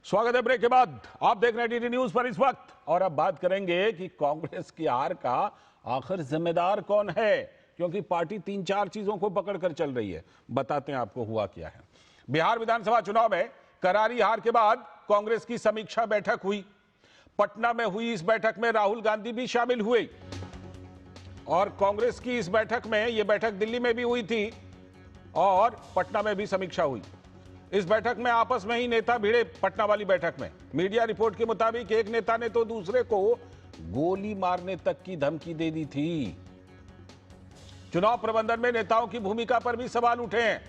स्वागत है ब्रेक के बाद। आप देख रहे हैं डीडी न्यूज पर इस वक्त, और अब बात करेंगे कि कांग्रेस की हार का आखिर जिम्मेदार कौन है, क्योंकि पार्टी 3-4 चीजों को पकड़कर चल रही है। बताते हैं आपको हुआ क्या है। बिहार विधानसभा चुनाव में करारी हार के बाद कांग्रेस की समीक्षा बैठक हुई। पटना में हुई इस बैठक में राहुल गांधी भी शामिल हुए, और कांग्रेस की इस बैठक में, यह बैठक दिल्ली में भी हुई थी और पटना में भी समीक्षा हुई। इस बैठक में आपस में ही नेता भिड़े। पटना वाली बैठक में मीडिया रिपोर्ट के मुताबिक एक नेता ने तो दूसरे को गोली मारने तक की धमकी दे दी थी। चुनाव प्रबंधन में नेताओं की भूमिका पर भी सवाल उठे हैं।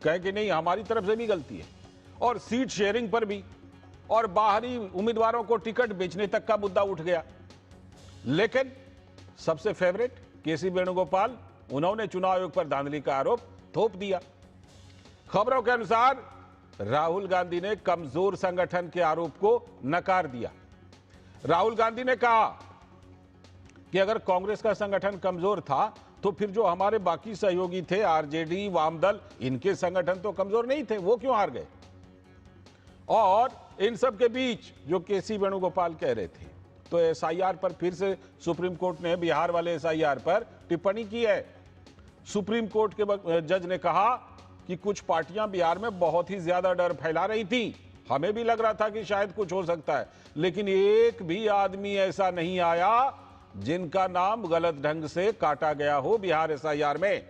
कहे कि नहीं, हमारी तरफ से भी गलती है, और सीट शेयरिंग पर भी, और बाहरी उम्मीदवारों को टिकट बेचने तक का मुद्दा उठ गया। लेकिन सबसे फेवरेट केसी वेणुगोपाल, उन्होंने चुनाव आयोग पर धांधली का आरोप थोप दिया। खबरों के अनुसार राहुल गांधी ने कमजोर संगठन के आरोप को नकार दिया। राहुल गांधी ने कहा कि अगर कांग्रेस का संगठन कमजोर था तो फिर जो हमारे बाकी सहयोगी थे, आरजेडी, वामदल, इनके संगठन तो कमजोर नहीं थे, वो क्यों हार गए। और इन सब के बीच जो केसी वेणुगोपाल कह रहे थे, तो एसआईआर पर फिर से सुप्रीम कोर्ट ने बिहार वाले एसआईआर पर टिप्पणी की है। सुप्रीम कोर्ट के जज ने कहा कि कुछ पार्टियां बिहार में बहुत ही ज्यादा डर फैला रही थी। हमें भी लग रहा था कि शायद कुछ हो सकता है, लेकिन एक भी आदमी ऐसा नहीं आया जिनका नाम गलत ढंग से काटा गया हो बिहार एसआईआर में।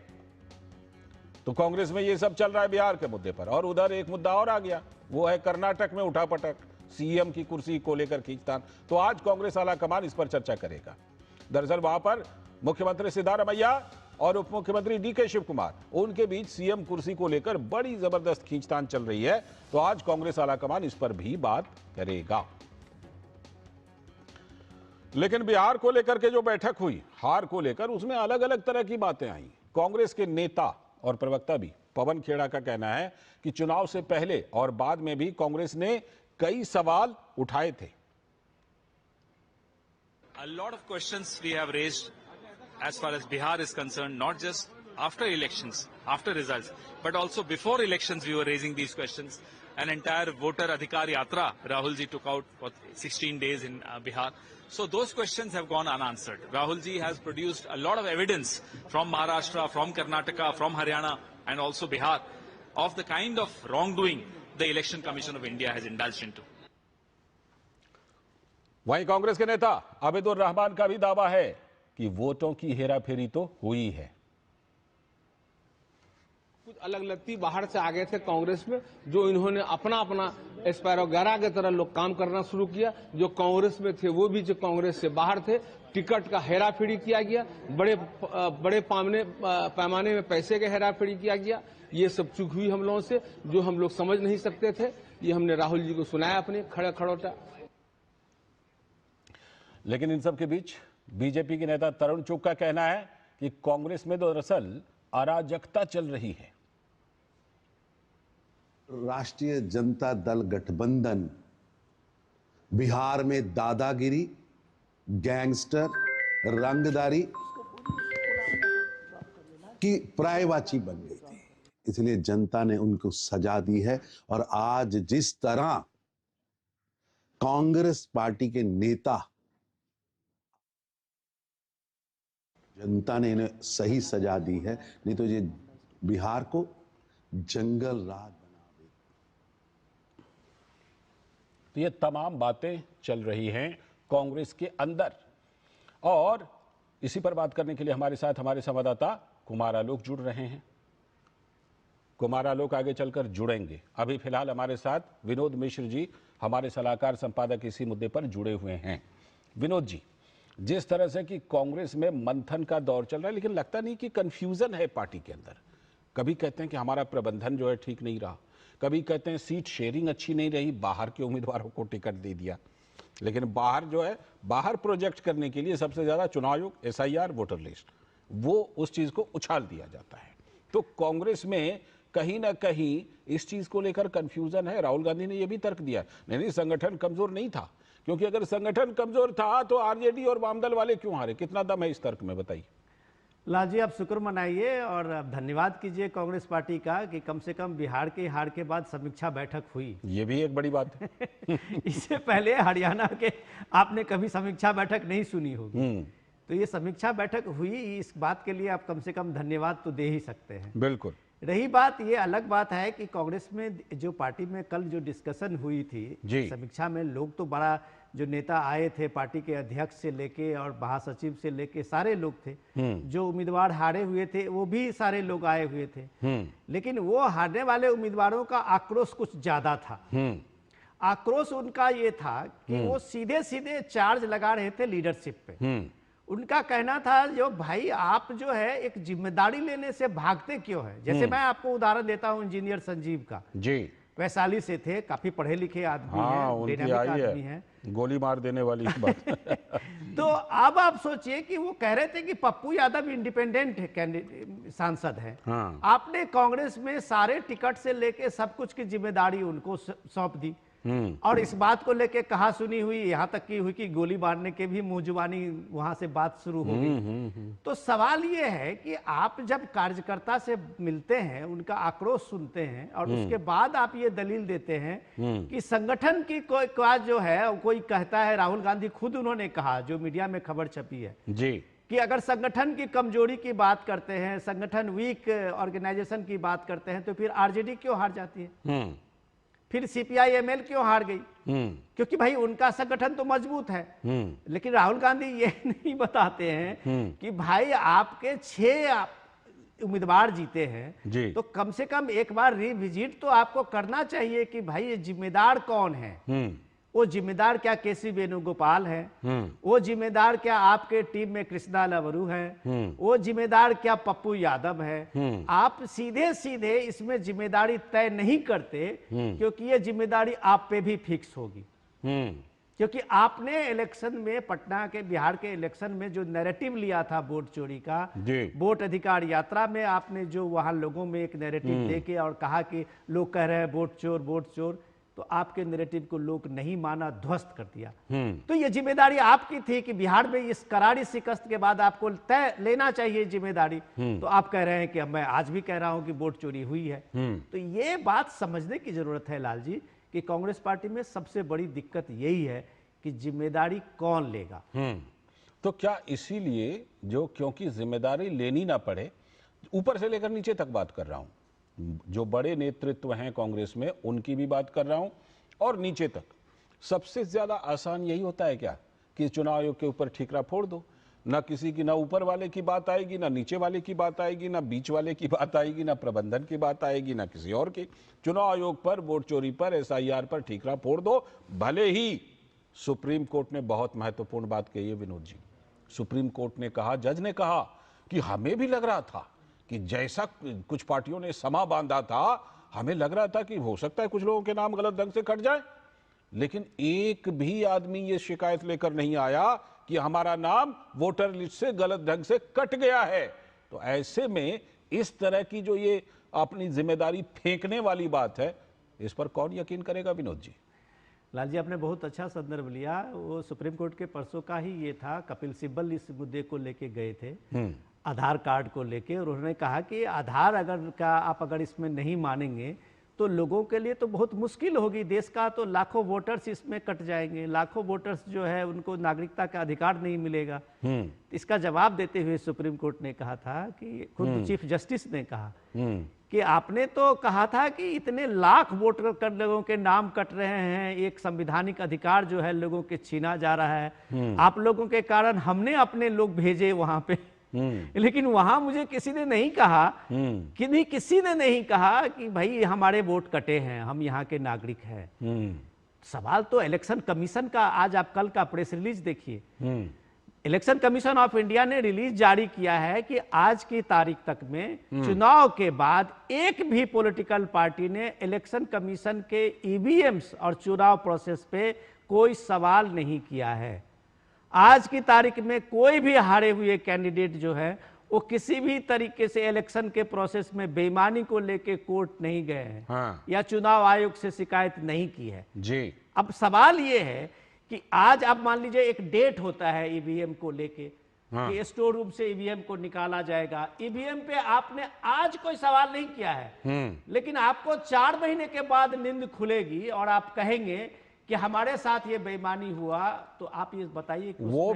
तो कांग्रेस में ये सब चल रहा है बिहार के मुद्दे पर, और उधर एक मुद्दा और आ गया, वो है कर्नाटक में उठापटक, सीएम की कुर्सी को लेकर खींचतान। तो आज कांग्रेस आला कमान इस पर चर्चा करेगा। दरअसल वहां पर मुख्यमंत्री सिद्धारमैया और उप मुख्यमंत्री डीके शिव कुमार, उनके बीच सीएम कुर्सी को लेकर बड़ी जबरदस्त खींचतान चल रही है। तो आज कांग्रेस आला कमान इस पर भी बात करेगा। लेकिन बिहार को लेकर के जो बैठक हुई, हार को लेकर, उसमें अलग अलग तरह की बातें आई। कांग्रेस के नेता और प्रवक्ता भी, पवन खेड़ा का कहना है कि चुनाव से पहले और बाद में भी कांग्रेस ने कई सवाल उठाए थे। A lot of questions we have raised as far as Bihar is concerned, not just after elections, after results, but also before elections we were raising these questions. An entire voter Adhikar Yatra Rahul ji took out for 16 days in Bihar. So those questions have gone unanswered. Rahul ji has produced a lot of evidence from Maharashtra, from Karnataka, from Haryana and also Bihar of the kind of wrongdoing the Election Commission of India has indulged into. वहीं कांग्रेस के नेता आबिदुर रहमान का भी दावा है कि वोटों की हेराफेरी तो हुई है। कुछ अलग लत्ती बाहर से आ गए थे कांग्रेस में, जो इन्होंने अपना अपना एस्पैरोगैरा की तरह लोग काम करना शुरू किया। जो कांग्रेस में थे वो भी जो कांग्रेस से बाहर थे, टिकट का हेराफेरी किया गया, बड़े पैमाने में पैसे का हेराफेरी किया गया। ये सब चूक हुई हम लोगों से, जो हम लोग समझ नहीं सकते थे। ये हमने राहुल जी को सुनाया अपने खड़ोटा। लेकिन इन सब के बीच बीजेपी के नेता तरुण चुग का कहना है कि कांग्रेस में दरअसल अराजकता चल रही है। राष्ट्रीय जनता दल गठबंधन बिहार में दादागिरी, गैंगस्टर, रंगदारी की पर्यायवाची बन गई थी, इसलिए जनता ने उनको सजा दी है। और आज जिस तरह कांग्रेस पार्टी के नेता, जनता ने इन्हें सही सजा दी है, नहीं तो ये बिहार को जंगल राज बना देते। तो ये तमाम बातें चल रही हैं कांग्रेस के अंदर, और इसी पर बात करने के लिए हमारे साथ हमारे संवाददाता कुमार आलोक जुड़ रहे हैं। कुमार आलोक आगे चलकर जुड़ेंगे। अभी फिलहाल हमारे साथ विनोद मिश्र जी, हमारे सलाहकार संपादक, इसी मुद्दे पर जुड़े हुए हैं। विनोद जी, जिस तरह से कि कांग्रेस में मंथन का दौर चल रहा है, लेकिन लगता नहीं कि कंफ्यूजन है पार्टी के अंदर। कभी कहते हैं कि हमारा प्रबंधन जो है ठीक नहीं रहा, कभी कहते हैं सीट शेयरिंग अच्छी नहीं रही, बाहर के उम्मीदवारों को टिकट दे दिया। लेकिन बाहर जो है, बाहर प्रोजेक्ट करने के लिए सबसे ज्यादा चुनाव आयोग, एसआईआर, वोटर लिस्ट, वो उस चीज को उछाल दिया जाता है। तो कांग्रेस में कहीं ना कहीं इस चीज को लेकर कंफ्यूजन है। राहुल गांधी ने यह भी तर्क दिया, नहीं, संगठन कमजोर नहीं था, क्योंकि अगर संगठन कमजोर था तो आरजेडी और वामदल वाले क्यों हारे। कितना दम है इस तर्क में, बताइए। लाल जी, आप शुक्र मनाइए और आप धन्यवाद कीजिए कांग्रेस पार्टी का कि कम से कम बिहार की हार के बाद समीक्षा बैठक हुई। ये भी एक बड़ी बात है। इससे पहले हरियाणा के आपने कभी समीक्षा बैठक नहीं सुनी होगी, तो ये समीक्षा बैठक हुई, इस बात के लिए आप कम से कम धन्यवाद तो दे ही सकते हैं। बिल्कुल। रही बात, ये अलग बात है कि कांग्रेस में जो पार्टी में कल जो डिस्कशन हुई थी समीक्षा में, लोग तो बड़ा, जो नेता आए थे पार्टी के अध्यक्ष से लेके और महासचिव से लेके सारे लोग थे, जो उम्मीदवार हारे हुए थे वो भी सारे लोग आए हुए थे, लेकिन वो हारने वाले उम्मीदवारों का आक्रोश कुछ ज्यादा था। आक्रोश उनका ये था कि वो सीधे सीधे चार्ज लगा रहे थे लीडरशिप पे। उनका कहना था, जो भाई आप जो है एक जिम्मेदारी लेने से भागते क्यों है। जैसे मैं आपको उदाहरण देता हूं इंजीनियर संजीव का जी, वैशाली से थे, काफी पढ़े लिखे आदमी हैं, डायनामिक आदमी हैं, गोली मार देने वाली बात। तो अब आप सोचिए कि वो कह रहे थे कि पप्पू यादव इंडिपेंडेंट सांसद है। आपने कांग्रेस में सारे टिकट से लेके सब कुछ की जिम्मेदारी उनको सौंप दी, और इस बात को लेके कहा सुनी हुई, यहाँ तक की हुई कि गोली मारने के भी मुंह जुबानी वहां से बात शुरू हो गई। तो सवाल ये है कि आप जब कार्यकर्ता से मिलते हैं, उनका आक्रोश सुनते हैं, और उसके बाद आप ये दलील देते हैं कि संगठन की कोई बात जो है, कोई कहता है, राहुल गांधी खुद उन्होंने कहा, जो मीडिया में खबर छपी है जी, कि अगर संगठन की कमजोरी की बात करते हैं, संगठन वीक ऑर्गेनाइजेशन की बात करते हैं, तो फिर आरजेडी क्यों हार जाती है, फिर सीपीआई-एमएल क्यों हार गई, क्योंकि भाई उनका संगठन तो मजबूत है। लेकिन राहुल गांधी ये नहीं बताते हैं कि भाई आपके 6 उम्मीदवार जीते हैं, तो कम से कम एक बार रिविजिट तो आपको करना चाहिए कि भाई ये जिम्मेदार कौन है। वो जिम्मेदार क्या केसी वेणुगोपाल है, वो जिम्मेदार क्या आपके टीम में कृष्णा लवरू है, वो जिम्मेदार क्या पप्पू यादव है। आप सीधे सीधे इसमें जिम्मेदारी तय नहीं करते, क्योंकि ये जिम्मेदारी आप पे भी फिक्स होगी। क्योंकि आपने इलेक्शन में, पटना के, बिहार के इलेक्शन में जो नैरेटिव लिया था वोट चोरी का, वोट अधिकार यात्रा में आपने जो वहां लोगों में एक नैरेटिव देके और कहा कि लोग कह रहे हैं वोट चोर वोट चोर, तो आपके नैरेटिव को लोग नहीं माना, ध्वस्त कर दिया। तो ये जिम्मेदारी आपकी थी कि बिहार में इस करारी शिकस्त के बाद आपको तय लेना चाहिए जिम्मेदारी। तो आप कह रहे हैं कि मैं आज भी कह रहा हूं कि वोट चोरी हुई है। तो ये बात समझने की जरूरत है लाल जी, कि कांग्रेस पार्टी में सबसे बड़ी दिक्कत यही है कि जिम्मेदारी कौन लेगा। तो क्या इसीलिए क्योंकि जिम्मेदारी लेनी ना पड़े, ऊपर से लेकर नीचे तक बात कर रहा हूं, जो बड़े नेतृत्व हैं कांग्रेस में उनकी भी बात कर रहा हूं, और नीचे तक, सबसे ज्यादा आसान यही होता है क्या कि चुनाव आयोग के ऊपर ठीकरा फोड़ दो, ना किसी की, ना ऊपर वाले की बात आएगी, ना नीचे वाले की बात आएगी, ना बीच वाले की बात आएगी, ना प्रबंधन की बात आएगी, ना किसी और की। चुनाव आयोग पर, वोट चोरी पर, एसआईआर पर ठीकरा फोड़ दो। भले ही सुप्रीम कोर्ट ने बहुत महत्वपूर्ण बात कही है विनोद जी, सुप्रीम कोर्ट ने कहा, जज ने कहा कि हमें भी लग रहा था कि जैसा कुछ पार्टियों ने समा बांधा था, हमें लग रहा था कि हो सकता है कुछ लोगों के नाम गलत ढंग से कट जाए, लेकिन एक भी आदमी ये शिकायत लेकर नहीं आया कि हमारा नाम वोटर लिस्ट से गलत ढंग से कट गया है। तो ऐसे में इस तरह की जो ये अपनी जिम्मेदारी फेंकने वाली बात है, इस पर कौन यकीन करेगा विनोद जी? लाल जी, आपने बहुत अच्छा संदर्भ लिया। वो सुप्रीम कोर्ट के परसों का ही ये था, कपिल सिब्बल इस मुद्दे को लेके गए थे, आधार कार्ड को लेके, और उन्होंने कहा कि आधार आप अगर इसमें नहीं मानेंगे तो लोगों के लिए तो बहुत मुश्किल होगी, देश का तो लाखों वोटर्स इसमें कट जाएंगे, लाखों वोटर्स जो है उनको नागरिकता का अधिकार नहीं मिलेगा। इसका जवाब देते हुए सुप्रीम कोर्ट ने कहा था कि खुद चीफ जस्टिस ने कहा कि आपने तो कहा था कि इतने लाख वोटर कर लोगों के नाम कट रहे हैं, एक संवैधानिक अधिकार जो है लोगों के छीना जा रहा है, आप लोगों के कारण हमने अपने लोग भेजे वहां पे, लेकिन वहां मुझे किसी ने नहीं कहा किसी ने नहीं कहा कि भाई हमारे वोट कटे हैं, हम यहाँ के नागरिक हैं। सवाल तो इलेक्शन कमीशन का, आज आप कल का प्रेस रिलीज देखिए, इलेक्शन कमीशन ऑफ इंडिया ने रिलीज जारी किया है कि आज की तारीख तक में चुनाव के बाद एक भी पॉलिटिकल पार्टी ने इलेक्शन कमीशन के ईवीएम्स और चुनाव प्रोसेस पे कोई सवाल नहीं किया है। आज की तारीख में कोई भी हारे हुए कैंडिडेट जो है वो किसी भी तरीके से इलेक्शन के प्रोसेस में बेईमानी को लेके कोर्ट नहीं गए हैं, या चुनाव आयोग से शिकायत नहीं की है जी। अब सवाल ये है कि आज आप मान लीजिए एक डेट होता है ईवीएम को लेके, कि स्टोर रूम से ईवीएम को निकाला जाएगा। ईवीएम पे आपने आज कोई सवाल नहीं किया है, लेकिन आपको 4 महीने के बाद नींद खुलेगी और आप कहेंगे कि हमारे साथ ये बेईमानी हुआ, तो आप ये बताइए कि वो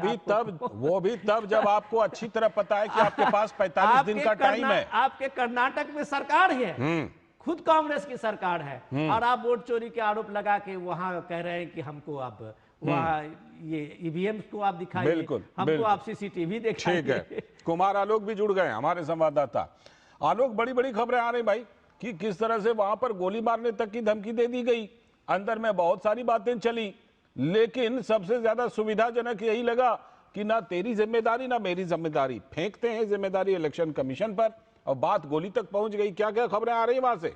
भी तब जब आपको अच्छी तरह पता है कि आपके पास 45 दिन का टाइम है। आपके कर्नाटक में सरकार है, खुद कांग्रेस की सरकार है, और आप वोट चोरी के आरोप लगा के वहां कह रहे हैं कि हमको आप वहाँ ये ईवीएम को आप दिखाइए, हमको आप सीसीटीवी दिखाइए। ठीक है, कुमार आलोक भी जुड़ गए हमारे संवाददाता। आलोक, बड़ी बड़ी खबरें आ रही भाई कि किस तरह से वहां पर गोली मारने तक की धमकी दे दी गई, अंदर में बहुत सारी बातें चली, लेकिन सबसे ज्यादा सुविधाजनक यही लगा कि ना तेरी जिम्मेदारी ना मेरी जिम्मेदारी, फेंकते हैं जिम्मेदारी इलेक्शन कमीशन पर, और बात गोली तक पहुंच गई। क्या क्या खबरें आ रही वहां से,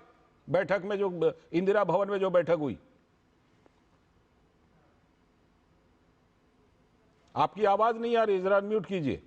बैठक में जो इंदिरा भवन में जो बैठक हुई? आपकी आवाज नहीं आ रही, जरा अनम्यूट कीजिए।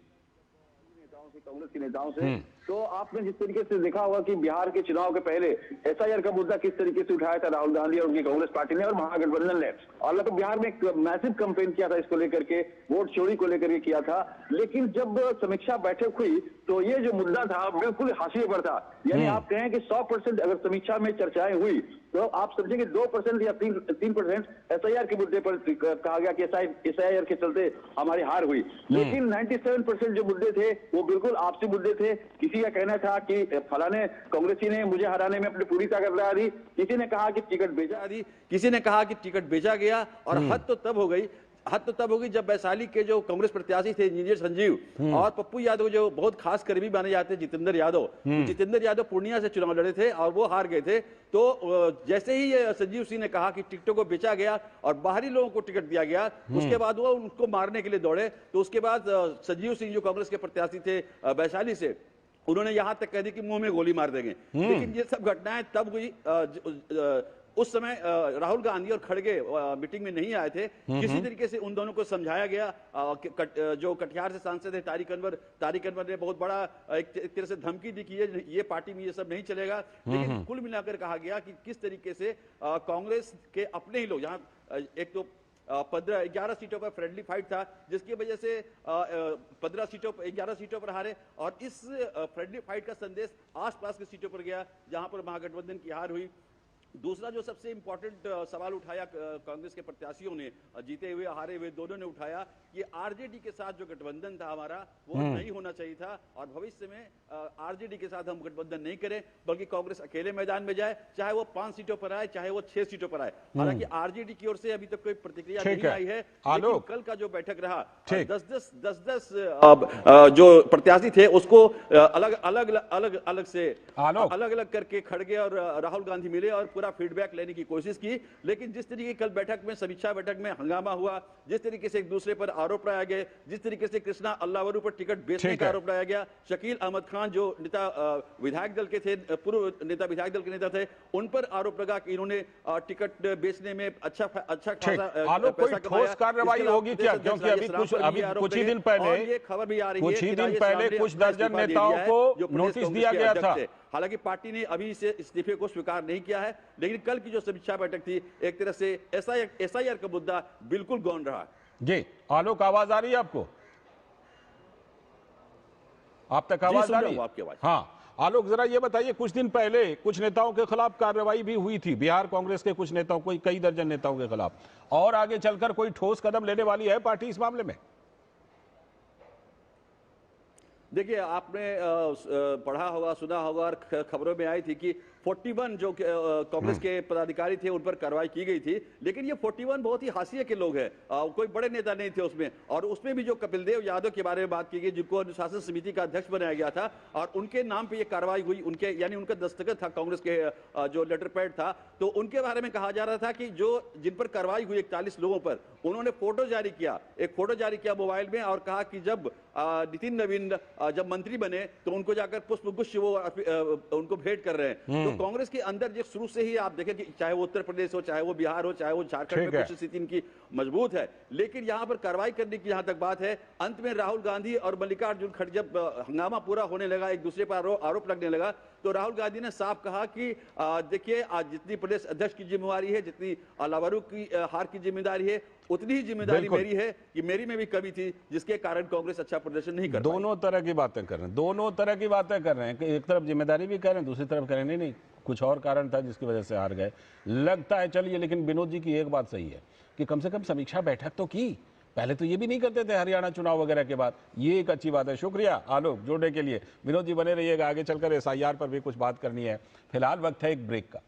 कांग्रेस के नेताओं से तो आपने जिस तरीके से देखा होगा कि बिहार के चुनाव के पहले एसआईआर का मुद्दा किस तरीके से उठाया था राहुल गांधी और उनकी कांग्रेस पार्टी ने और महागठबंधन ने, और लगभग बिहार में एक मैसिव कैंपेन किया था इसको लेकर के, वोट चोरी को लेकर के किया था। लेकिन जब समीक्षा बैठक हुई तो ये जो मुद्दा था बिल्कुल हाशिए पर था। यानी आप कहें कि 100% अगर समीक्षा में चर्चाएं हुई तो आप समझेंगे 2% या 3% एसआईआर के मुद्दे पर कहा गया कि एसआईआर के चलते हमारी हार हुई। लेकिन 97% जो मुद्दे थे वो बिल्कुल आपसी मुद्दे थे। किसी का कहना था कि फलाने कांग्रेसी ने मुझे हराने में अपनी पूरी ताकत लगा दी, किसी ने कहा कि टिकट बेचा दी, किसी ने कहा कि टिकट बेचा गया। और हद तो तब हो गई जब वैशाली के जो कांग्रेस प्रत्याशी थे इंजीनियर संजीव और पप्पू यादव जो बहुत खास करीबी माने जाते हैं जितेंद्र यादव पूर्णिया से चुनाव लड़े थे और वो हार गए थे। तो जैसे ही संजीव सिंह ने कहा कि टिकटों को बेचा गया और बाहरी लोगों को टिकट दिया गया, उसके बाद वो उनको मारने के लिए दौड़े। तो उसके बाद संजीव सिंह जो कांग्रेस के प्रत्याशी थे वैशाली से, उन्होंने यहां तक कह दी कि मुंह में गोली मार देंगे। लेकिन ये सब घटनाएं तब हुई उस समय राहुल गांधी और खड़गे मीटिंग में नहीं आए थे। किसी तरीके से उन दोनों को समझाया गया। जो कटिहार से सांसद है तारिक अनवर ने बहुत बड़ा एक तरह से धमकी दी कि ये पार्टी में ये सब नहीं चलेगा। लेकिन कुल मिलाकर कहा गया कि किस तरीके से कांग्रेस के अपने ही लोग, यहाँ एक तो 11 सीटों पर फ्रेंडली फाइट था जिसकी वजह से 11 सीटों पर हारे, और इस फ्रेंडली फाइट का संदेश आसपास की सीटों पर गया जहां पर महागठबंधन की हार हुई। दूसरा जो सबसे इंपॉर्टेंट सवाल उठाया कांग्रेस के प्रत्याशियों ने, जीते हुए हारे हुए दोनों ने उठाया कि आरजेडी के साथ जो गठबंधन था हमारा वो नहीं होना चाहिए था, और भविष्य में आरजेडी के साथ हम गठबंधन नहीं करें बल्कि कांग्रेस अकेले मैदान में जाए, चाहे वो 5 सीटों पर आए चाहे वो 6 सीटों पर आए। हालांकि आरजेडी की ओर से अभी तक कोई प्रतिक्रिया नहीं आई है, लेकिन कल का जो बैठक रहा 10 जो प्रत्याशी थे उसको अलग करके खड़गे और राहुल गांधी मिले और पूरा फीडबैक लेने की कोशिश की। लेकिन जिस तरीके कल बैठक में समीक्षा बैठक में हंगामा हुआ, जिस तरीके से एक दूसरे पर आरोप लगाए गए, जिस तरीके से कृष्णा अल्लावरू पर टिकट बेचने का आरोप लगाया गया, शकील अहमद खान जो नेता विधायक दल के थे, पूर्व नेता विधायक दल के नेता थे, उन पर आरोप लगा कि इन्होंने टिकट बेचने में अच्छा कोई ठोस कार्रवाई होगी क्या? क्योंकि अभी कुछ ही दिन पहले ये खबर भी आ रही है कुछ दर्जन नेताओं को नोटिस दिया गया था। हालांकि पार्टी ने अभी इसे इस्तीफे को स्वीकार नहीं किया है, लेकिन कल की जो समीक्षा बैठक थी एक तरह से एसआईआर का मुद्दा बिल्कुल गौन रहा। जी आलोक, आवाज आ रही है आपको? आप तक आवाज आ रही है? आपकी आवाज। हाँ आलोक, जरा ये बताइए, कुछ दिन पहले कुछ नेताओं के खिलाफ कार्रवाई भी हुई थी, बिहार कांग्रेस के कुछ नेताओं, कई दर्जन नेताओं के खिलाफ, और आगे चलकर कोई ठोस कदम लेने वाली है पार्टी इस मामले में? देखिए, आपने पढ़ा होगा, सुना होगा और खबरों में आई थी कि 41 जो कांग्रेस के पदाधिकारी थे उन पर कार्रवाई की गई थी। लेकिन ये 41 बहुत ही हाशिए के लोग हैं, कोई बड़े नेता नहीं थे उसमें। और उसमें भी जो कपिल देव यादव के बारे में बात की गई, जिनको अनुशासन समिति का अध्यक्ष बनाया गया था, और उनके नाम पे ये कार्रवाई हुई, उनके यानी उनका दस्तखत था कांग्रेस के जो लेटर पैड था, तो उनके बारे में कहा जा रहा था कि जो जिन पर कार्रवाई हुई 41 लोगों पर, उन्होंने फोटो जारी किया मोबाइल में और कहा कि जब नितिन नवीन जब मंत्री बने तो उनको जाकर पुष्प गुच्छ वो उनको भेंट कर रहे हैं। तो कांग्रेस के अंदर जो शुरू से ही आप देखें कि चाहे वो उत्तर प्रदेश हो, चाहे वो बिहार हो, चाहे वो झारखंड में कुछ स्थिति इनकी मजबूत है, लेकिन यहां पर कार्रवाई करने की जहां तक बात है, अंत में राहुल गांधी और मल्लिकार्जुन खड़गे जब हंगामा पूरा होने लगा, एक दूसरे पर आरोप लगने लगा, तो राहुल गांधी ने साफ कहा कि देखिए आज जितनी प्रदेश अध्यक्ष की जिम्मेवारी है, जितनी लावारू की हार की जिम्मेदारी है, उतनी ही जिम्मेदारी मेरी है कि मेरी में भी कमी थी जिसके कारण कांग्रेस अच्छा प्रदर्शन नहीं कर पाई। दोनों तरह की बातें कर रहे हैं, दोनों तरह की बातें कर रहे हैं कि एक तरफ जिम्मेदारी भी कह रहे हैं, दूसरी तरफ कह रहे हैं नहीं कुछ और कारण था जिसकी वजह से हार गए लगता है। चलिए, लेकिन विनोद जी की एक बात सही है कि कम से कम समीक्षा बैठक तो की, पहले तो ये भी नहीं करते थे हरियाणा चुनाव वगैरह के बाद, ये एक अच्छी बात है। शुक्रिया आलोक जोड़ने के लिए। विनोद जी बने रहिएगा, आगे चलकर SIR पर भी कुछ बात करनी है। फिलहाल वक्त है एक ब्रेक का।